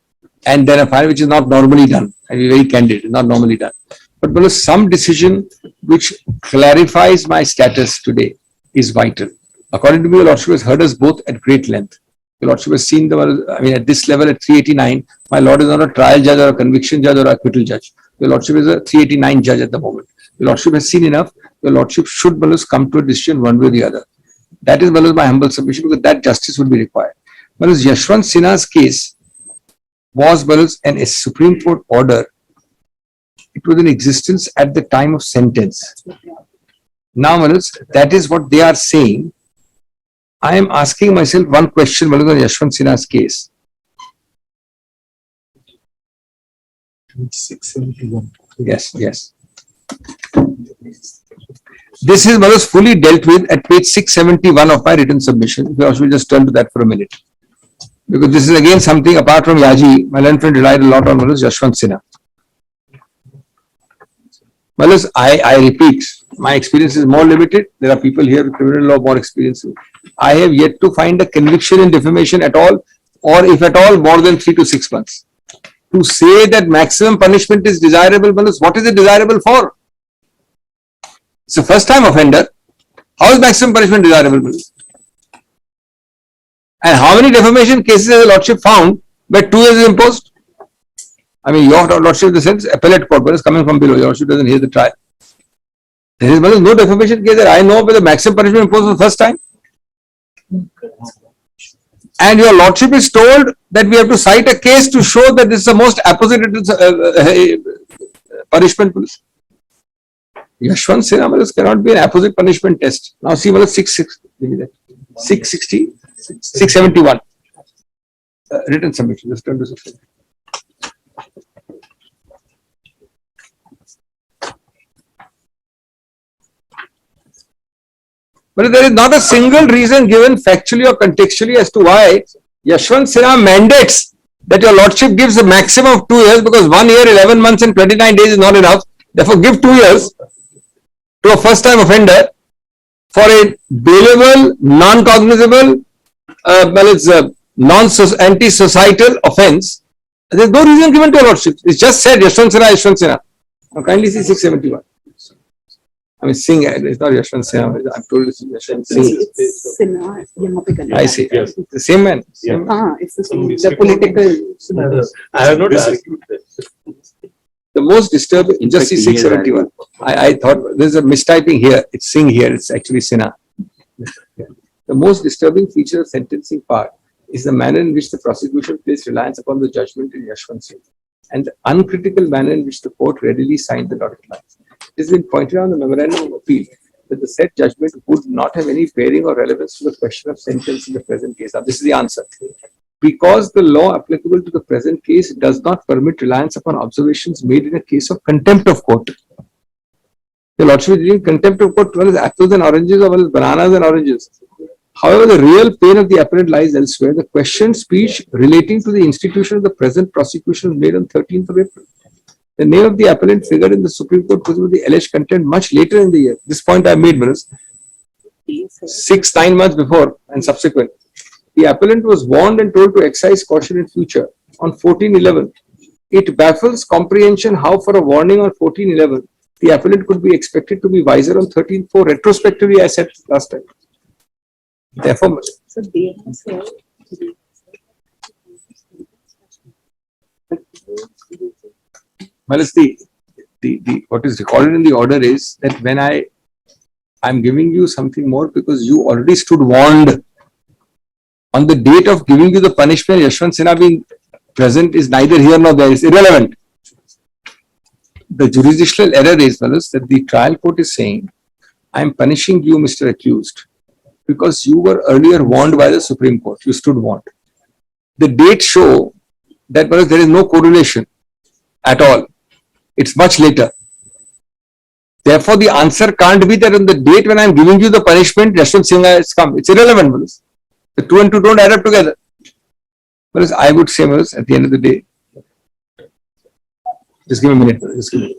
and then a final, which is not normally done. I'll be very candid, not normally done. But fellas, some decision which clarifies my status today is vital. According to me, your lordship has heard us both at great length. Your lordship has seen at this level at 389, my lord is not a trial judge or a conviction judge or a acquittal judge. Your lordship is a 389 judge at the moment. Your lordship has seen enough. Your lordship should, come to a decision one way or the other. That is, my humble submission, because that justice would be required. Yashwant Sinha's case was, a Supreme Court order. It was in existence at the time of sentence. Now, that is what they are saying. I am asking myself one question, on Yashwant Sinha's case. 671. Yes. This is fully dealt with at page 671 of my written submission. If you also will just turn to that for a minute. Because this is again something apart from Yaji, my learned friend relied a lot on Yashwant Sinha. I repeat, my experience is more limited. There are people here with criminal law more experience. I have yet to find a conviction in defamation at all, or if at all, more than 3 to 6 months. To say that maximum punishment is desirable, what is it desirable for? It's a first time offender. How is maximum punishment desirable? And how many defamation cases has the lordship found where 2 years is imposed? I mean, your lordship in the sense, appellate court, but it's coming from below. Your lordship doesn't hear the trial. There is no defamation case that I know where the maximum punishment imposed for the first time. And your lordship is told that we have to cite a case to show that this is the most apposite punishment. Yashwant Sinha cannot be an apposite punishment test. Now see, 671. Written submission. Just turn to 671. But there is not a single reason given factually or contextually as to why Yashwant Sinha mandates that your lordship gives a maximum of 2 years, because 1 year, 11 months and 29 days is not enough. Therefore, give 2 years to a first time offender for a bailable, non-cognizable, anti-societal offence. There is no reason given to your lordship. It's just said Yashwant Sinha. Now kindly see 671. I mean, Singh, it's not Yashwant Sinha. I'm told it's Yashwant Singh. I see. Yes. The same man. Yeah. It's the same. The political. I have not argued that. The most disturbing, just see 671. I thought there's a mistyping here. It's Singh here. It's actually Sinha. The most disturbing feature of sentencing part is the manner in which the prosecution placed reliance upon the judgment in Yashwant Singh and the uncritical manner in which the court readily signed the dotted lines. It has been pointed out in the memorandum of appeal that the said judgment would not have any bearing or relevance to the question of sentence in the present case. Now, this is the answer. Because the law applicable to the present case does not permit reliance upon observations made in a case of contempt of court. The lordship is doing contempt of court, well as apples and oranges or well as bananas and oranges. However, the real pain of the appellant lies elsewhere. The questioned speech relating to the institution of the present prosecution was made on 13th of April. The name of the appellant figured in the Supreme Court because of the alleged content much later in the year. This point I made, Manas, 6-9 months before and subsequent. The appellant was warned and told to exercise caution in future on 14/11. It baffles comprehension how for a warning on 14/11, the appellant could be expected to be wiser on 13/4. Retrospectively, I said last time. Therefore, So they have said Well, it's the what is recorded in the order is that when I'm giving you something more because you already stood warned. On the date of giving you the punishment, Yashwant Sinha being present is neither here nor there. It's irrelevant. The jurisdictional error is, fellows, that the trial court is saying, I am punishing you, Mr. Accused, because you were earlier warned by the Supreme Court. You stood warned. The dates show that there is no correlation at all. It's much later. Therefore, the answer can't be that on the date when I am giving you the punishment, Yashwant Sinha has come. It's irrelevant, fellows. The 2 and 2 don't add up together. Whereas I would say, at the end of the day, just give me a minute. Just give me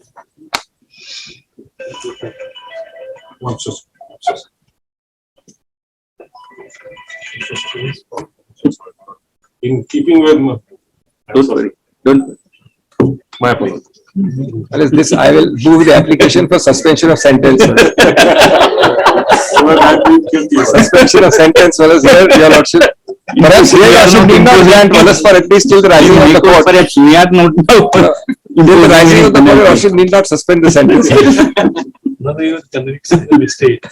a minute. In keeping with Don't worry. Don't. my apology. Whereas this, I will move the application for suspension of sentence. Suspension of sentence, whereas here, your lordship. Perhaps here, your lordship need not grant whereas for at least till the rising of the court. Perhaps we are not. Till the rising of the court, your lordship need not suspend the sentence. Another even conviction in the state.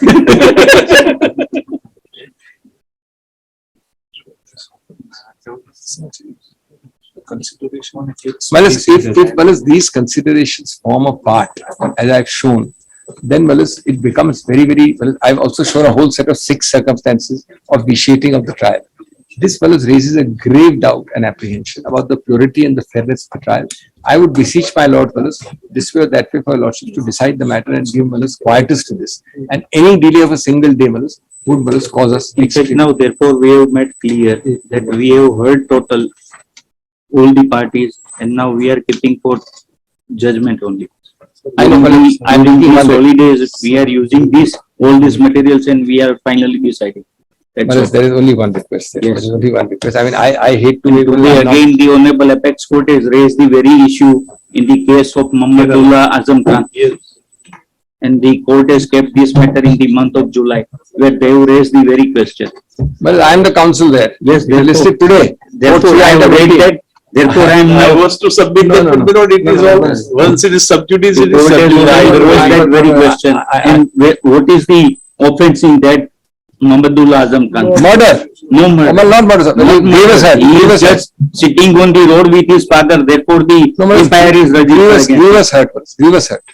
If these considerations form a part, as I've shown, then it becomes very, I've also shown a whole set of 6 circumstances of vitiating of the trial. This raises a grave doubt and apprehension about the purity and the fairness of the trial. I would beseech my lord, this way or that way for your lordship to decide the matter and give quietus to this. And any delay of a single day, would cause us. In fact, now, therefore, we have made clear that we have heard total all the parties, and now we are keeping for judgment only. I know, I'm thinking holidays, we are using all these materials, and we are finally deciding. That's There is only one request. There Yes. is only one request. I mean, I hate to make Today again, the Honorable Apex Court has raised the very issue in the case of Muhammadullah Azam Khan. Yes. And the court has kept this matter in the month of July, where they have raised the very question. Well, I am the counsel there. Yes, They listed today. Therefore, I have read that. Therefore, I am I now. was to submit No, that, no, no. but it No, is no, all, no. once it is sub judice, it The is court sub has judice. raised that very question. And what is the offense in that Muhammadullah Azam Khan? Murder. No murder. Well, not murder, sir. Not Grievous murder. hurt. He Grievous is hurt. just sitting on the road with his father. Therefore, the No, but FIR is registered again. Grievous hurt. Grievous hurt.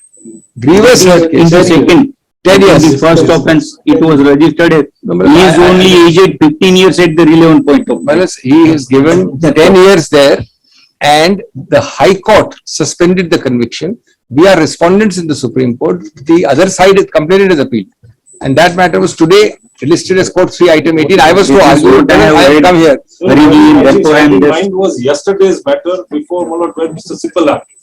Grievous hurt. In the second, 10 years. the first offense, it was registered. No, but He is I- only aged 15 years at the relevant point of time. Well, he is given 10 years there and the High Court suspended the conviction. We are respondents in the Supreme Court. The other side is complainant is appealed. And that matter was today listed as court 3 item 18. I was to This is argue, what I have I have read. come here. Very well, therefore I am just. Mine was yesterday's matter before Malad when Mr. Sipal acted.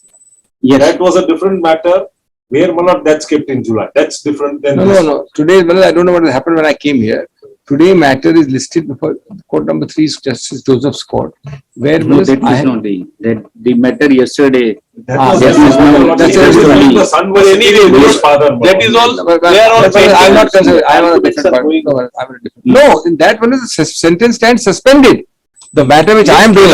Yes. That was a different matter where Malad that's kept in July. That's different than No, this. no, no. Today, well, I don't know what happened when I came here. Today matter is listed before court number 3 is Justice Joseph's court. Where No, that I is had- not the matter yesterday. That Ah, was yes, the yes, matter. no, that's That is a- when the son was Anyway, his father. That is all, they are all. I'm not concerned. I'm on a Arguments different are part. going No, I'm on a different. No, in that one is the sentence stands suspended. The matter which I am doing.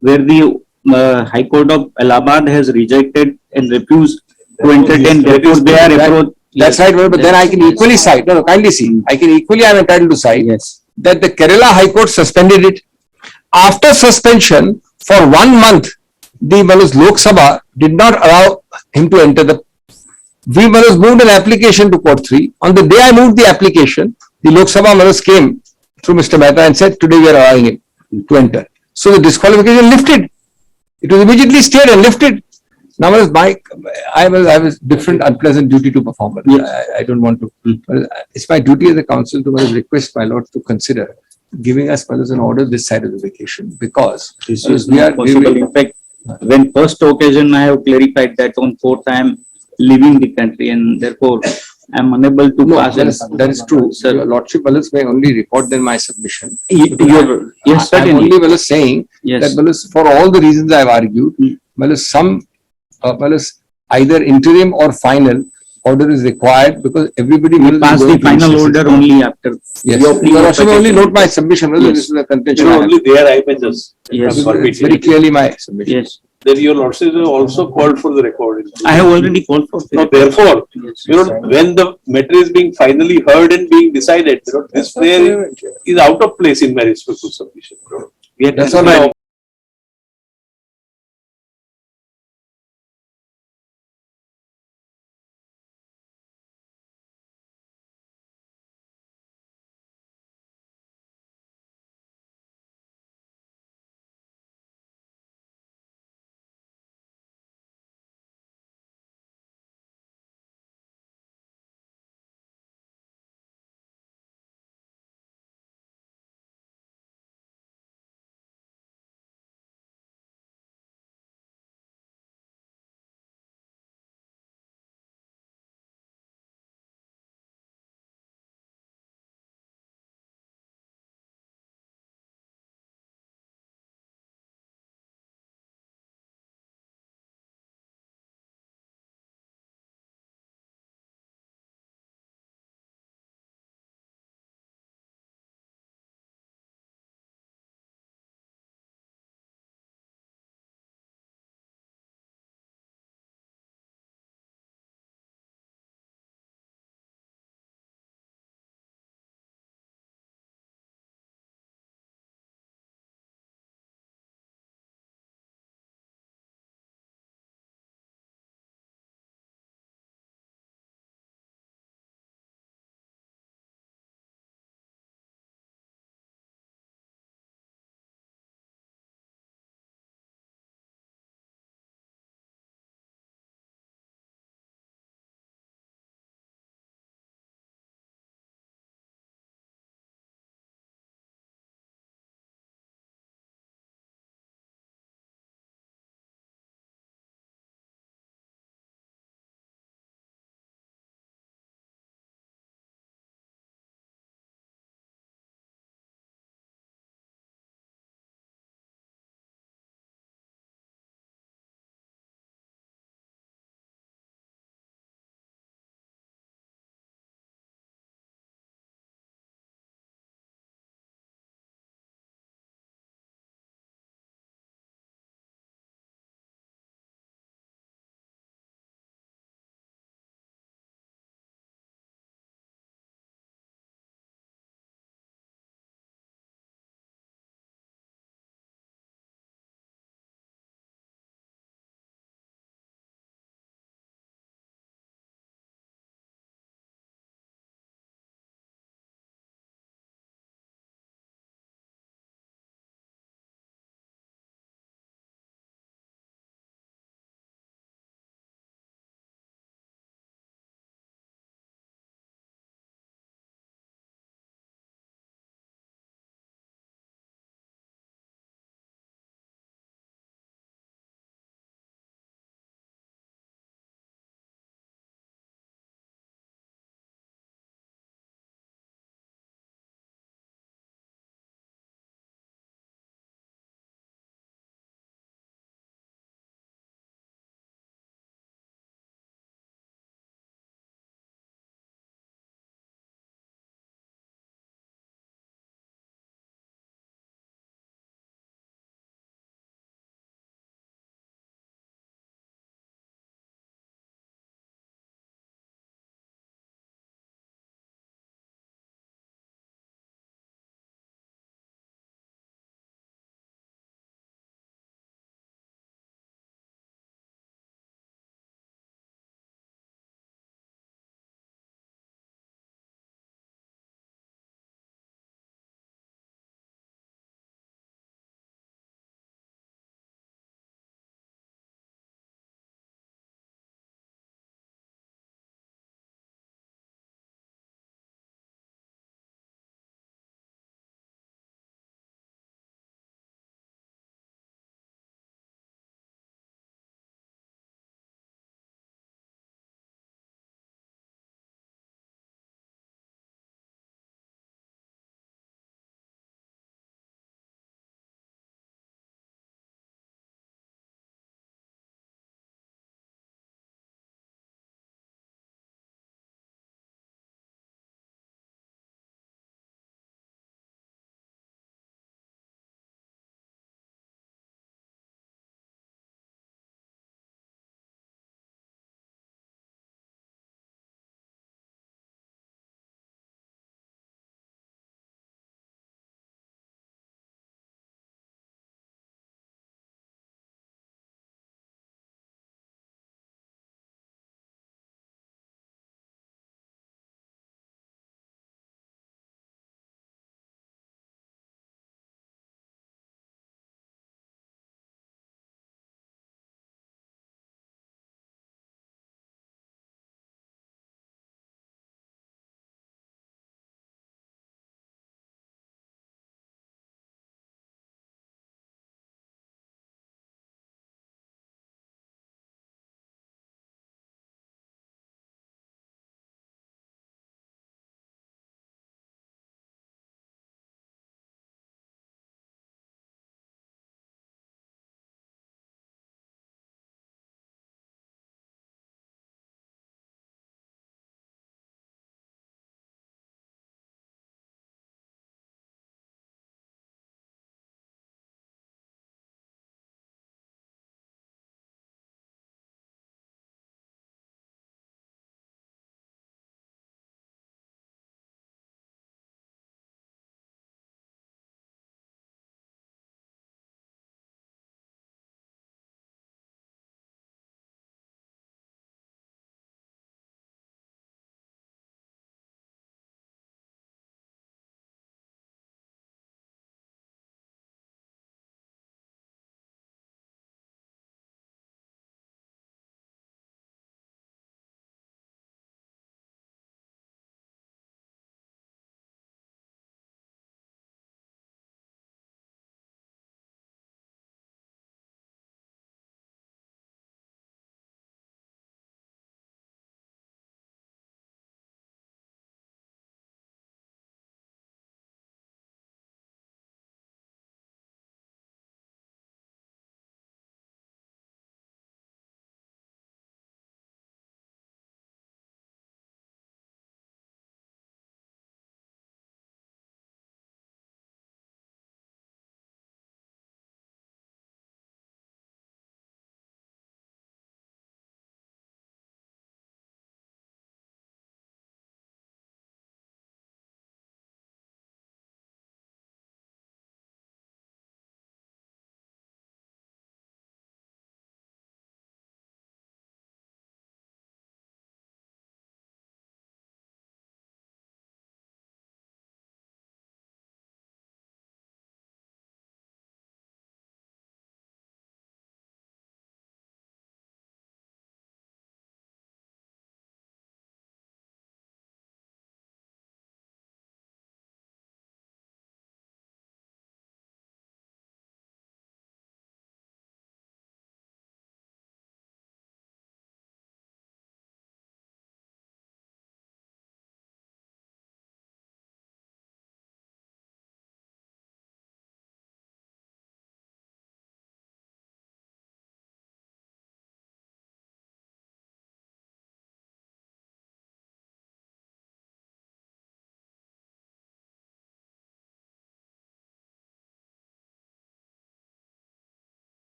Where the High Court of Allahabad has rejected and refused to entertain, therefore they are approached. That's right, but then I can equally cite, no, kindly see, I can equally, I am entitled to cite Yes. that the Kerala High Court suspended it. After suspension, for 1 month, the Lok Sabha did not allow him to enter the. We moved an application to court 3. On the day I moved the application, the Lok Sabha came through Mr. Mehta and said, today we are allowing him to enter. So the disqualification lifted. It was immediately stayed and lifted. Now, I was different unpleasant duty to perform. I don't want to. Well, it's my duty as a counsel to request my lord to consider giving us an order this side of the vacation because This is we not are possible. In fact, when first occasion I have clarified that on 4th I am leaving the country and therefore I am unable to No, pass. that is true. Sir. Your lordship may only record then my submission. Yes, I am certainly. only saying Yes. that for all the reasons I have argued, some either interim or final order is required because everybody We will pass be the going to final recess. order only after. Yes, your plea you of also only petition. note my submission. Yes. This is the contention. You I know, have. only there I may just. Yes. It's very clearly my submission. Yes. then your lordship have also called for the record. I have already called for. No, therefore, when the matter is being finally heard and being decided, this prayer is out of place in my respectful submission. We are That's all right.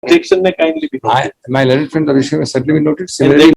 objection may kindly be noted. My learned friend Abhishek has certainly been noted. And Similarly,